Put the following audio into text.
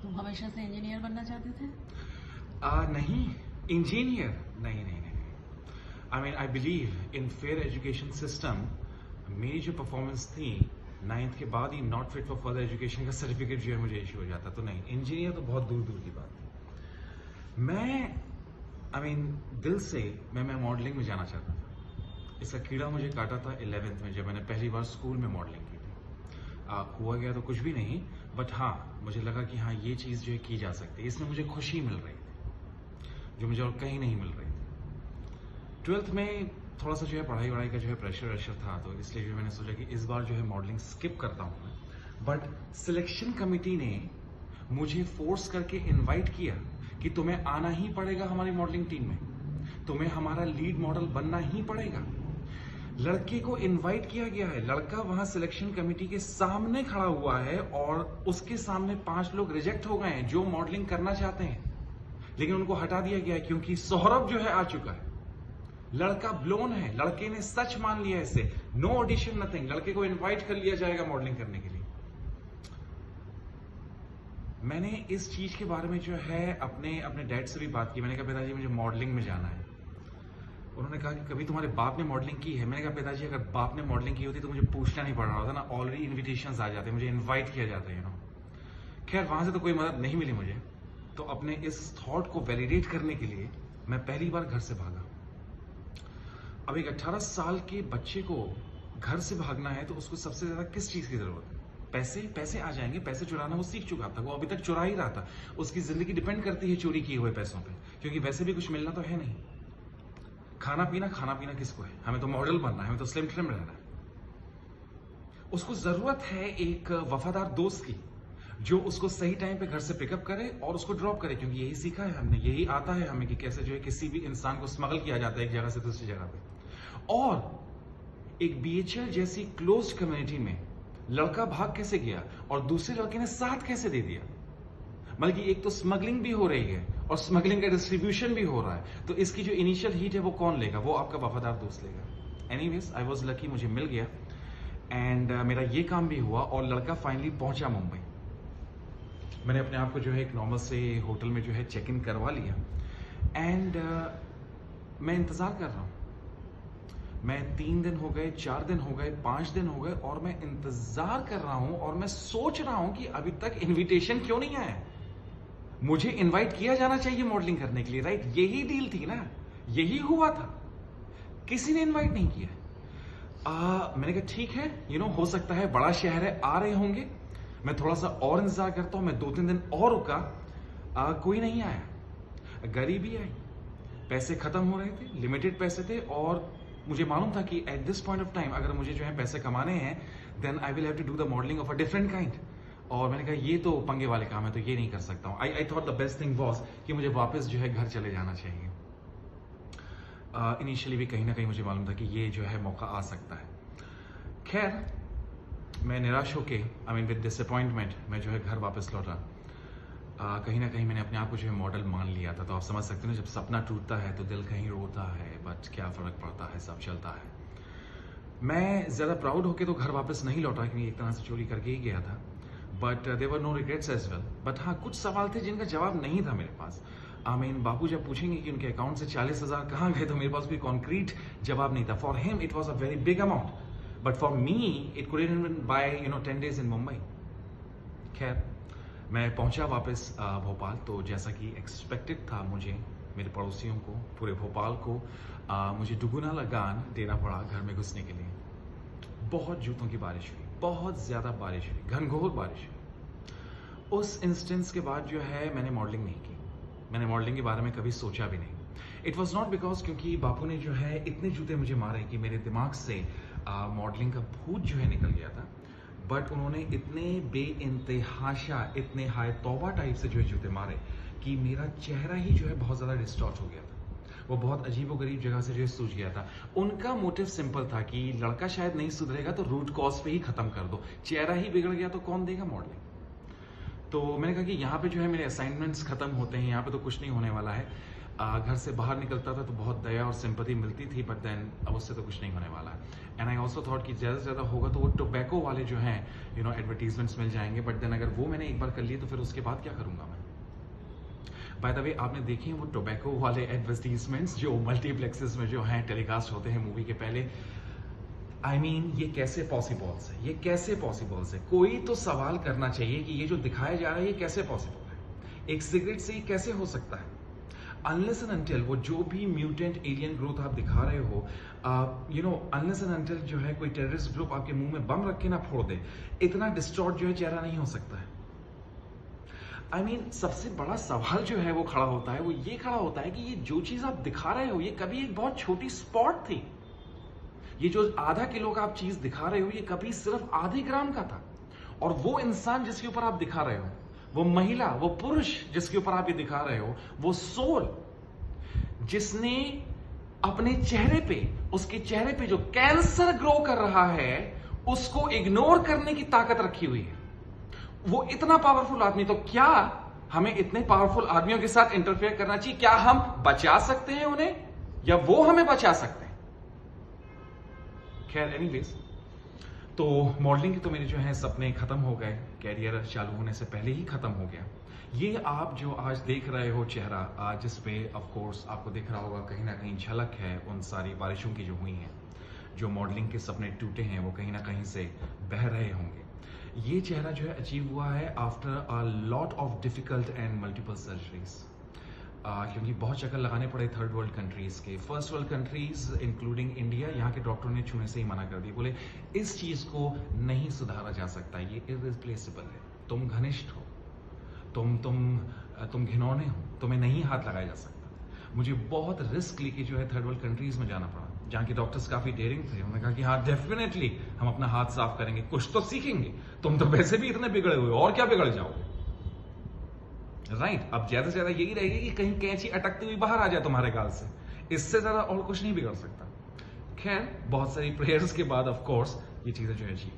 तुम हमेशा से इंजीनियर बनना चाहते थे? नहीं, इंजीनियर नहीं नहीं नहीं। I mean I believe in fair education system. मेरी जो परफॉर्मेंस थी 9th के बाद ही not fit for further education का सर्टिफिकेट जो है मुझे इशू हो जाता, तो नहीं, इंजीनियर तो बहुत दूर दूर की बात है। मैं दिल से मैं मॉडलिंग में जाना चाहता था। इसका कीड़ा मुझे काटा था 11th में, जब मैंने पहली बार स्कूल में मॉडलिंग की थी। हुआ गया तो कुछ भी नहीं, बट हाँ मुझे लगा कि हाँ ये चीज़ जो है की जा सकती है, इसमें मुझे खुशी मिल रही थी जो मुझे और कहीं नहीं मिल रही थी। 12th में थोड़ा सा जो है पढ़ाई वढ़ाई का जो है प्रेशर था, तो इसलिए जो मैंने सोचा कि इस बार जो है मॉडलिंग स्किप करता हूँ मैं। बट सिलेक्शन कमेटी ने मुझे फोर्स करके इनवाइट किया कि तुम्हें आना ही पड़ेगा हमारी मॉडलिंग टीम में, तुम्हें हमारा लीड मॉडल बनना ही पड़ेगा। लड़के को इनवाइट किया गया है, लड़का वहां सिलेक्शन कमेटी के सामने खड़ा हुआ है और उसके सामने 5 लोग रिजेक्ट हो गए हैं जो मॉडलिंग करना चाहते हैं, लेकिन उनको हटा दिया गया है क्योंकि सौरभ जो है आ चुका है। लड़का ब्लोन है, लड़के ने सच मान लिया इसे, नो ऑडिशन नथिंग, लड़के को इनवाइट कर लिया जाएगा मॉडलिंग करने के लिए। मैंने इस चीज के बारे में जो है अपने डैड से भी बात की। मैंने कहा पिताजी मुझे मॉडलिंग में जाना है। उन्होंने कहा कि कभी तुम्हारे बाप ने मॉडलिंग की है? मैंने कहा पिताजी अगर बाप ने मॉडलिंग की होती तो मुझे पूछना नहीं पड़ रहा होता ना, ऑलरेडी इन्विटेशंस आ जाते, मुझे इन्वाइट किया जाता है खैर वहां से तो कोई मदद नहीं मिली मुझे, तो अपने इस थॉट को वैलिडेट करने के लिए मैं पहली बार घर से भागा। अब एक 18 साल के बच्चे को घर से भागना है तो उसको सबसे ज्यादा किस चीज की जरूरत है? पैसे। पैसे आ जाएंगे, पैसे चुराना वो सीख चुका था, वो अभी तक चुरा ही रहा था। उसकी जिंदगी डिपेंड करती है चोरी किए हुए पैसों पे, क्योंकि वैसे भी कुछ मिलना तो है नहीं। खाना पीना किसको है? हमें तो मॉडल बनना है, हमें तो स्लिम ट्रिम रहना है। उसको जरूरत है एक वफादार दोस्त की जो उसको सही टाइम पे घर से पिकअप करे और उसको ड्रॉप करे, क्योंकि यही सीखा है हमने, यही आता है हमें कि कैसे जो है किसी भी इंसान को स्मगल किया जाता है एक जगह से दूसरी जगह पे। और एक बीएचएल जैसी क्लोज्ड कम्युनिटी में लड़का भाग कैसे गया और दूसरे लड़के ने साथ कैसे दे दिया? बल्कि एक तो स्मगलिंग भी हो रही है और स्मगलिंग का डिस्ट्रीब्यूशन भी हो रहा है, तो इसकी जो इनिशियल हीट है वो कौन लेगा? वो आपका वफादार दोस्त लेगा। एनीवेज आई वाज लकी, मुझे मिल गया एंड मेरा ये काम भी हुआ और लड़का फाइनली पहुंचा मुंबई। मैंने अपने आप को जो है एक नॉर्मल से होटल में जो है चेक इन करवा लिया एंड मैं इंतजार कर रहा हूं। मैं 3 दिन हो गए, 4 दिन हो गए, 5 दिन हो गए और मैं इंतजार कर रहा हूं और मैं सोच रहा हूं कि अभी तक इनविटेशन क्यों नहीं आया। मुझे इनवाइट किया जाना चाहिए मॉडलिंग करने के लिए, राइट? यही डील थी ना, यही हुआ था, किसी ने इनवाइट नहीं किया। मैंने कहा ठीक है, हो सकता है बड़ा शहर है, आ रहे होंगे, मैं थोड़ा सा और इंतजार करता हूं। मैं 2-3 दिन और रुका, कोई नहीं आया। गरीबी आई, पैसे खत्म हो रहे थे, लिमिटेड पैसे थे और मुझे मालूम था कि at this point of time अगर मुझे जो है पैसे कमाने हैं then I will have to do the modelling of a different kind. और मैंने कहा ये तो पंगे वाले काम है, तो ये नहीं कर सकता हूँ। I thought the best thing was कि मुझे वापस जो है घर चले जाना चाहिए। इनिशियली भी कहीं ना कहीं मुझे मालूम था कि ये जो है मौका आ सकता है। खैर मैं निराश होके विद डिसअपॉइंटमेंट मैं जो है घर वापस लौटा। कहीं ना कहीं मैंने अपने आप को जो है मॉडल मान लिया था, तो आप समझ सकते हो जब सपना टूटता है तो दिल कहीं रोता है, बट क्या फर्क पड़ता है, सब चलता है। मैं ज्यादा प्राउड होके तो घर वापस नहीं लौटा क्योंकि एक तरह से चोरी करके ही गया था, but there no regrets as well. But हाँ कुछ सवाल थे जिनका जवाब नहीं था मेरे पास। बापू जब पूछेंगे कि उनके अकाउंट से 40,000 कहाँ गए, तो मेरे पास कोई कॉन्क्रीट जवाब नहीं था। For him it was a very big amount, but for me it could bye 10 days इन मुंबई। खैर मैं पहुंचा वापस भोपाल, तो जैसा कि एक्सपेक्टेड था मुझे, मेरे पड़ोसियों को, पूरे भोपाल को मुझे दुगुना लगान देना पड़ा घर में घुसने के लिए। बहुत जूतों की बारिश हुई, बहुत ज्यादा बारिश हुई, घनघोर बारिश हुई। उस इंस्टेंस के बाद जो है मैंने मॉडलिंग नहीं की, मैंने मॉडलिंग के बारे में कभी सोचा भी नहीं। इट वॉज नॉट बिकॉज क्योंकि बापू ने जो है इतने जूते मुझे मारे कि मेरे दिमाग से मॉडलिंग का भूत जो है निकल गया था, बट उन्होंने इतने बेइंतहाशा, इतने हाय तौबा टाइप से जो है जूते मारे कि मेरा चेहरा ही जो है बहुत ज्यादा डिस्टॉर्ट हो गया था। वो बहुत अजीबोगरीब जगह से जो है सूझ गया था। उनका मोटिव सिंपल था कि लड़का शायद नहीं सुधरेगा तो रूट कॉज पे ही खत्म कर दो, चेहरा ही बिगड़ गया तो कौन देगा मॉडलिंग। तो मैंने कहा कि यहाँ पे जो है मेरे असाइनमेंट्स खत्म होते हैं, यहाँ पे तो कुछ नहीं होने वाला है। घर से बाहर निकलता था तो बहुत दया और सिंपैथी मिलती थी, बट देन अब उससे तो कुछ नहीं होने वाला है। एंड आई ऑल्सो थॉट कि ज़्यादा से ज़्यादा होगा तो वो टोबैको वाले जो हैं एडवर्टीजमेंट्स मिल जाएंगे, बट देन अगर वो मैंने एक बार कर लिए तो फिर उसके बाद क्या करूँगा मैं। बाय द वे, आपने देखे वो टोबैको वाले एडवर्टीजमेंट्स जो मल्टीप्लेक्सेस में जो हैं टेलीकास्ट होते हैं मूवी के पहले। I mean, ये कैसे पॉसिबल्स है, ये कैसे पॉसिबल्स है? कोई तो सवाल करना चाहिए कि ये जो दिखाया जा रहा है ये कैसे पॉसिबल है? एक सिगरेट से ये कैसे हो सकता है? अनलेस एंड अनटिल वो जो भी म्यूटेंट एलियन ग्रोथ आप दिखा रहे हो, अनलेस एंड अनटिल जो है कोई टेररिस्ट ग्रुप आपके मुंह में बम रख के ना फोड़ दे, इतना डिस्टॉर्ट जो है चेहरा नहीं हो सकता है। I mean, सबसे बड़ा सवाल जो है वो खड़ा होता है, वो ये खड़ा होता है कि ये जो चीज आप दिखा रहे हो ये कभी एक बहुत छोटी स्पॉट थी। ये जो आधा किलो का आप चीज दिखा रहे हो ये कभी सिर्फ आधे ग्राम का था। और वो इंसान जिसके ऊपर आप दिखा रहे हो, वो महिला, वो पुरुष जिसके ऊपर आप ये दिखा रहे हो, वो सोल जिसने अपने चेहरे पे, उसके चेहरे पे जो कैंसर ग्रो कर रहा है उसको इग्नोर करने की ताकत रखी हुई है। वो इतना पावरफुल आदमी, तो क्या हमें इतने पावरफुल आदमियों के साथ इंटरफेयर करना चाहिए? क्या हम बचा सकते हैं उन्हें या वो हमें बचा सकते हैं? खैर, एनीवेज, तो मॉडलिंग के तो मेरे जो है सपने खत्म हो गए, कैरियर चालू होने से पहले ही खत्म हो गया। ये आप जो आज देख रहे हो चेहरा, आज जिस पे ऑफ कोर्स आपको दिख रहा होगा कहीं ना कहीं झलक है उन सारी बारिशों की जो हुई हैं, जो मॉडलिंग के सपने टूटे हैं वो कहीं ना कहीं से बह रहे होंगे। ये चेहरा जो है अचीव हुआ है after a lot of difficult and multiple surgeries, क्योंकि बहुत चक्कर लगाने पड़े थर्ड वर्ल्ड कंट्रीज के, first world countries including India. यहाँ के डॉक्टरों ने छूने से ही मना कर दिया, बोले इस चीज को नहीं सुधारा जा सकता, ये इररिप्लेसेबल है। तुम घनिष्ठ हो, तुम घिनौने हो, तुम्हें नहीं हाथ लगाया जा सकता। मुझे बहुत रिस्क लेके जो है थर्ड वर्ल्ड कंट्रीज में जाना पड़ा, जहाँ के डॉक्टर्स काफी डेयरिंग थे। उन्होंने कहा कि हाँ डेफिनेटली हम अपना हाथ साफ करेंगे, कुछ तो सीखेंगे, तुम तो वैसे भी इतने बिगड़े हुए और क्या बिगड़ जाओगे, राइट? अब ज्यादा से ज्यादा यही रहेगी कि कहीं कैंची अटकती हुई बाहर आ जाए तुम्हारे गाल से, इससे ज्यादा और कुछ नहीं बिगड़ सकता। खैर, बहुत सारी प्रेयर्स के बाद ऑफ कोर्स ये चीजें जो है जी